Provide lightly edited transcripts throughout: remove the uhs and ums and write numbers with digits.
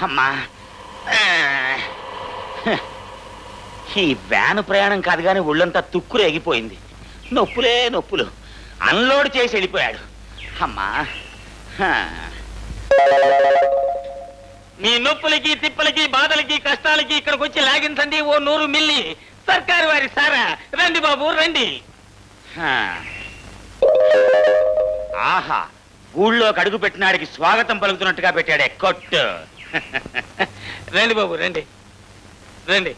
అమ్మా ఈ వ్యాను ప్రయాణం కాదు కానీ ఒళ్ళంతా తుక్కురు ఎగిపోయింది. నొప్పులే నొప్పులు. అన్లోడ్ చేసి వెళ్ళిపోయాడు. అమ్మా మీ నొప్పులకి తిప్పలకి బాధలకి కష్టాలకి ఇక్కడికి వచ్చి లాగించండి ఓ 100 మిల్లీ సర్కారు వారి సారా. రండి బాబు రండి. ఆహా, ఊళ్ళోకి అడుగు పెట్టినాడికి స్వాగతం పలుకుతున్నట్టుగా పెట్టాడే కొట్టు. రండి బాబు రండి రండి.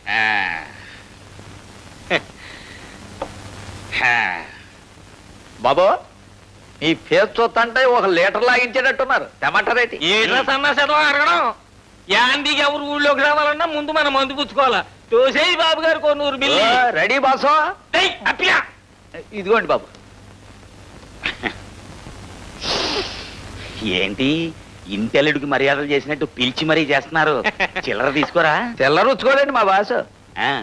బాబు ఈ ఫేస్ చూస్తుంటే 1 లీటర్ లాగించేటట్టున్నారు. టమాటారేటి అడగడం యాందికి ఎవరు ఊళ్ళోకి రావాలన్నా ముందు మనం మందు పుచ్చుకోవాలా. తోసేయి బాబు గారు 100 మిల్లీ. రెడీ బాసో. అప్పియా ఇదిగోండి బాబు. ఏంటి ఇంటెల్లుడికి మర్యాదలు చేసినట్టు పిలిచి మరీ చేస్తున్నారు? చిల్లర తీసుకోరా? చిల్లర ఉచ్చుకోలేండి మా బాసు.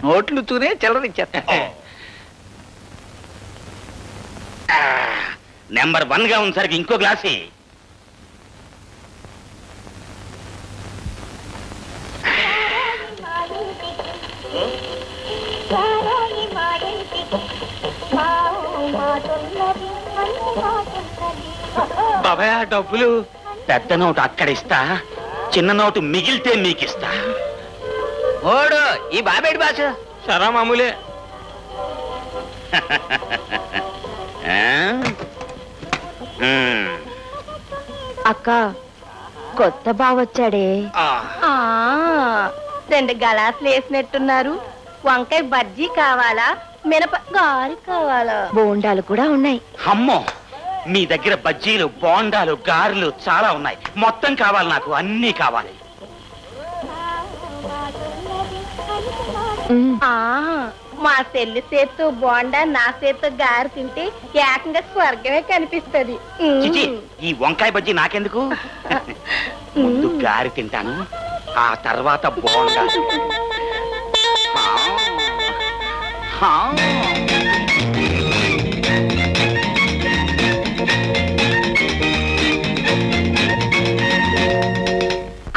నోట్లు ఉచ్చుకుని చిల్లర ఇచ్చేస్తా. నెంబర్ 1 గా ఉంది సరికి ఇంకో గ్లాసి. బాబాయ్ డబ్బులు పెద్ద నోటు అక్కడిస్తా, చిన్న నోటు మిగిలితే మీకిస్తా. ఓడు ఈ బాబేటి బాసు. సరా మామూలే. అక్క కొత్త బావొచ్చాడే. 2 గలాసులు వేసినట్టున్నారు. వంకాయ బజ్జీ కావాలా, మినప గారి కావాలా? బోండాలు కూడా ఉన్నాయి. అమ్మో, మీ దగ్గర బజ్జీలు బోండాలు గారెలు చాలా ఉన్నాయి. మొత్తం కావాలి నాకు, అన్నీ కావాలి. మా చెల్లి చేత్తో బోండా, నా చేత్తో గారి తింటే ఏకంగా స్వర్గమే కనిపిస్తది. చిచి, ఈ వంకాయ బజ్జీ నాకెందుకు? ముందు గారి తింటాను, ఆ తర్వాత బోండా.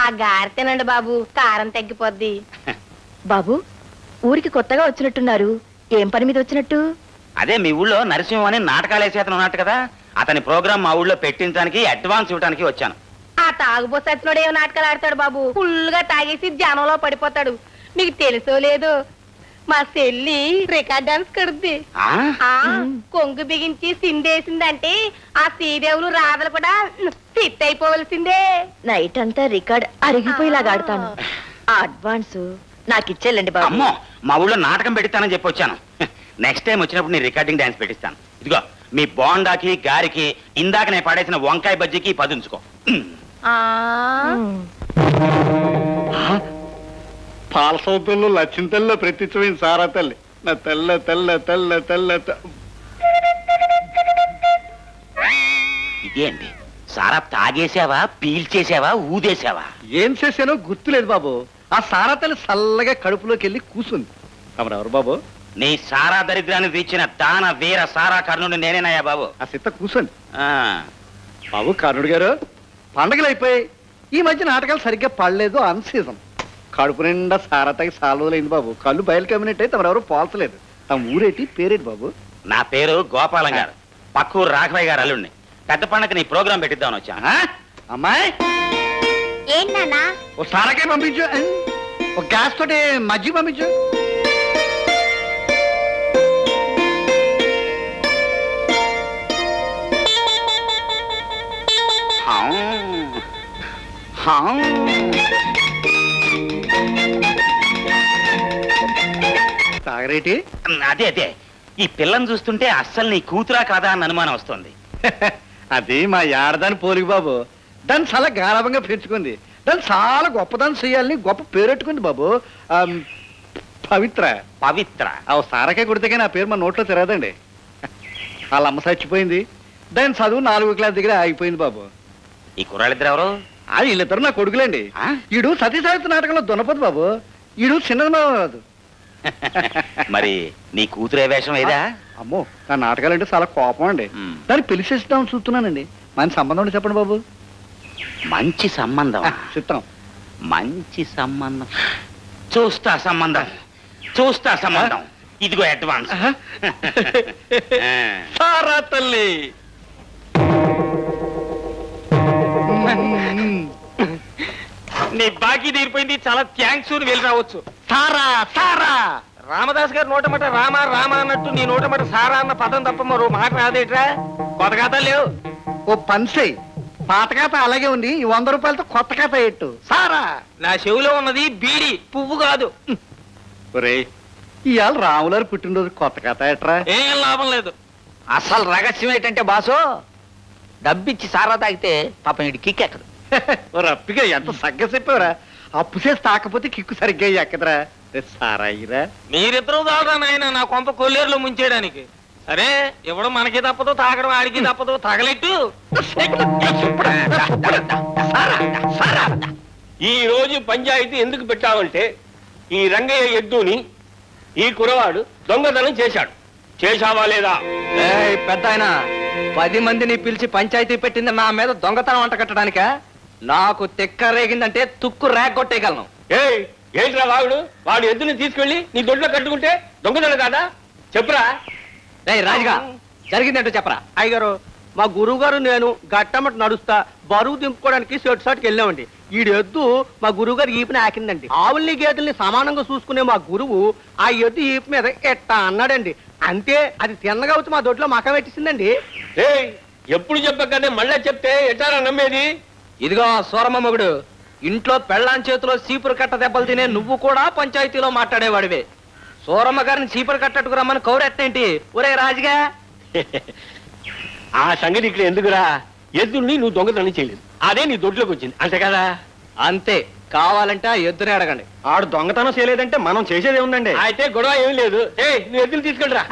ఆ గారి తినండి బాబు, కారం తగ్గిపోద్ది. బాబు ఊరికి కొత్తగా వచ్చినట్టున్నారు. ఏం పని మీద వచ్చినట్టు? అదే మీ ఊళ్ళో నరసింహం అని నాటకాలు వేసే అతను ఉన్నట్టు కదా, అతని ప్రోగ్రాం మా ఊళ్ళో పెట్టించడానికి అడ్వాన్స్ ఇవ్వడానికి వచ్చాను. ఆ తాగుబోసచ్చినోడు ఏం నాటకాలు ఆడతాడు బాబు? ఫుల్ గా తాగేసి జనంలో పడిపోతాడు. మీకు తెలుసో లేదో మా చెల్లి రికార్డ్ డాన్స్ కడుద్ది. కొంగు బిగించి సిందేసిందంటే ఆ శ్రీదేవులు రాధలు కూడా ఫిట్ అయిపోవలసిందే. నైట్ అంతా రికార్డ్ అరిగిపోయేలాగా ఆడతాను. అడ్వాన్స్ నాకు ఇచ్చేళ్ళండి బాబు. అమ్మో, మా ఊళ్ళో నాటకం పెట్టిస్తానని చెప్పి వచ్చాను. నెక్స్ట్ టైం వచ్చినప్పుడు నేను రికార్డింగ్ డాన్స్ పెట్టిస్తాను. ఇదిగో మీ బోండాకి గారికి ఇందాక నేను పాడేసిన వంకాయ బజ్జీకి 10 ఉంచుకో. పాల సౌతుల్లో లచ్చింతల్లో ప్రత్యక్షమైన సారా తల్లి నా తెల్ల తెల్ల తెల్ల తెల్ల. ఇదేంటి సారా తాగేసావా, పీల్చేసావా, ఊదేసావా? ఏం చేశానో గుర్తులేదు బాబు. ఆ సారా తల్లి చల్లగా కడుపులోకి వెళ్ళి కూసుంది. ఎవరు బాబు? నీ సారా దరిద్రాన్ని తీర్చిన దాన వీర సారా కర్ణుడు నేనేనయ్యా బాబు. ఆ సిత్త కూసండి బాబు. కర్ణుడు గారు, పండగలు అయిపోయి ఈ మధ్య నాటకాలు సరిగ్గా పడలేదు. అన్ సీజన్ కడుపు నిండా సారా తాగి సాలవలేదు బాబు. కళ్ళు బయలు కమ్మినట్టు అయితే ఎవరు పోల్చలేదు. తమ ఊరేటి పేరేటి బాబు? నా పేరు గోపాలం గారు, పక్కూరు రాఘవయ్య గారు అల్లుడిని. పెద్ద పండగ నీ ప్రోగ్రాం పెట్టిద్దామని వచ్చా. అమ్మాయి ఓ సారాకే పంపించు, ఒక గ్యాస్ తోటి మజ్జిగ పంపించు. తాగరేటి? అదే అదే, ఈ పిల్లని చూస్తుంటే అస్సలు నీ కూతురా కాదా అని అనుమానం వస్తుంది. అది మా యాడదాని పోలికి బాబు. దాన్ని చాలా గారాభంగా పెంచుకుంది. దాన్ని చాలా గొప్పదాన్ని చెయ్యాలని గొప్ప పేరెట్టుకుంది బాబు. పవిత్ర. పవిత్ర? సారకే కొడితే నా పేరు మా నోట్లో తిరగదండి. వాళ్ళ అమ్మ చచ్చిపోయింది. దాని చదువు 4వ క్లాస్ దగ్గర ఆగిపోయింది బాబు. ఈ కుర్రాళ్ళిద్దరు ఎవరు? వీళ్ళిద్దరు నా కొడుకులేండి. ఈడు సతీ సాహిత్య నాటకంలో దున్నపోదు బాబు. ఈడు చిన్నది. మరి నీ కూతురే వేషం ఏదా? అమ్మో, నా నాటకాలంటే చాలా కోపం అండి. దాన్ని పిలిచేస్తామని చూస్తున్నానండి. మంచి సంబంధం ఉంటే చెప్పండి బాబు. మంచి సంబంధం? చిత్రం. మంచి సంబంధం. చూస్తా సంబంధం. ఇదిగో అడ్వాన్స్. సారా తల్లి. నీ బాకీ తీరిపోయింది, చాలా థ్యాంక్స్ అని వెళ్ళి రావచ్చు. సారా సారా. రామదాస్ గారి నోటమట రామ రామ అన్నట్టు నీ నోటమట సారా అన్న పదం తప్ప మరో మాట రాదేట్రా? కొత్త ఖాతాలు లేవు. ఓ పనిసే, పాత ఖాతా అలాగే ఉంది. ఈ 100 రూపాయలతో కొత్త ఖాతా ఎట్టు. సారా. నా చెవిలో ఉన్నది బీడి, పువ్వు కాదు. ఒరే, ఇవాళ రాములారు పుట్టినరోజు కొత్త ఖాతా ఎట్రా? ఏం లాభం లేదు. అసలు రహస్యం ఏంటంటే బాసు, డబ్బిచ్చి సారా తాగితే పాపం ఇటు కిక్కెక్కదు. రప్పిగా ఎంత సగ్గ చెప్పావురా. అప్పు చేసి తాకపోతే కిక్కు సరిగ్గా ఎక్కదరా. సారా ఇరా. మీరిద్దరూ తాగరా నాయన నా కొంప కొల్లేరులో ముంచేయడానికి. సరే, ఇవ్వడం మనకి తప్పదు, తాగడం ఆడికి తప్పదు. తగలెట్టు. ఈ రోజు పంచాయతీ ఎందుకు పెట్టామంటే, ఈ రంగయ్య ఎద్దుని ఈ కురవాడు దొంగతనం చేశాడు. చేశావా లేదా? పెద్ద ఆయన 10 మందిని పిలిచి పంచాయతీ పెట్టింది నా మీద దొంగతనం అంట కట్టడానిక? నాకు తిక్క రేగిందంటే తుక్కు రేగొట్టేయగలను. ఏంట్రా వాడు? వాడు ఎద్దుని తీసుకెళ్లి నీ దొడ్లో కట్టుకుంటే దొంగతనం కాదా? చెప్పురా. రాజుగా, జరిగిందంటో చెప్పరా. అయ్యగారు, మా గురువు గారు నేను గట్టమట నడుస్తా బరువు దింపుకోవడానికి షాట్కి వెళ్ళామండి. ఈడు ఎద్దు మా గురువు గారు ఈపుని ఆకిందండి. ఆవుల్ని గేదెల్ని సమానంగా చూసుకునే మా గురువు ఆ ఎద్దు ఈపు మీద ఎట్టా అన్నాడండి. అంతే, అది తిన్నగా వచ్చి మా దొడ్లో మక పెట్టిందండి. ఎప్పుడు చెప్పకనే మళ్ళా చెప్తే ఎటారా నమ్మేది? ఇదిగో సూరమ్మ మొగుడు, ఇంట్లో పెళ్ళాం చేతిలో చీపురు కట్ట దెబ్బలు తినే నువ్వు కూడా పంచాయతీలో మాట్లాడేవాడివే. సూరమ్మ గారిని చీపురు కట్టట్టుకు రమ్మని కౌరెట్టేంటి? ఒరే రాజుగా, ఆ సంగతి ఇక్కడ ఎందుకురా? ఎద్దుల్ని నువ్వు దొంగతనం చేయలేదు, అదే నీ దొడ్లోకి వచ్చింది, అంతే కదా? అంతే. కావాలంటే ఆ ఎద్దునే అడగండి. ఆడు దొంగతనం చేయలేదంటే మనం చేసేది ఏముందండి? అయితే గొడవ ఏం లేదు. నువ్వు ఎద్దులు తీసుకెళ్ళరా.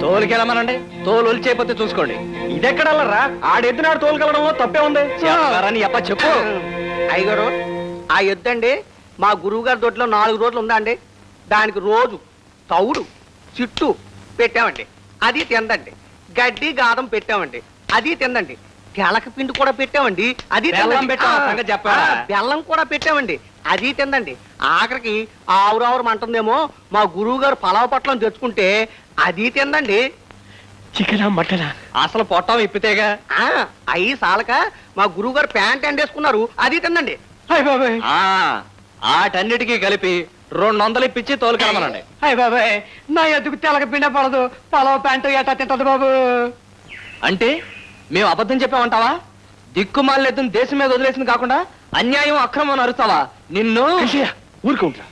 తోలుకెళ్ళమనండి, తోలు ఒలిచేపోతే చూసుకోండి. ఇదెక్కడల్లరా? ఆడెద్దునాడు తోలుకెళ్ళడంలో తప్పే ఉంది. చెప్పారని ఎప్ప చెప్పు. అయ్యగారు, ఆ ఎద్దండి మా గురువు గారి దొడ్లో 4 రోజులు ఉందా అండి. దానికి రోజు తౌడు చిట్టు పెట్టామండి, అది తిందండి. గడ్డి గాదం పెట్టామండి, అది తిందండి. తెలక పిండి కూడా పెట్టామండి, అది బెల్లం పెట్టావా? సంగతి చెప్పావా? బెల్లం కూడా పెట్టామండి, అది తిందండి. ఆఖరికి ఆవురావురం అంటుందేమో మా గురువు గారు పలావ పట్లం తెచ్చుకుంటే అది తిందండి. చికెనా మటనా? అసలు పొట్టం ఇప్పితేగా. అయ్యి సాలక మా గురువు గారు ప్యాంట్ ఎండేసుకున్నారు, అది తిందండి. ఆటన్నిటికీ కలిపి 200 ఇప్పించి తోలుకెళ్ళమనండి. అయ్య బాబాయ్, నా ఎద్దుకు తెలక పిండ పడదు, పలావ ప్యాంటు ఎట్టా తింటది బాబు. అంటే మేము అబద్ధం చెప్పామంటావా? దిక్కుమాలెద్దును దేశం మీద వదిలేసింది కాకుండా అన్యాయం అక్రమం అరుస్తావా? నిన్ను ఊరుకుంటా.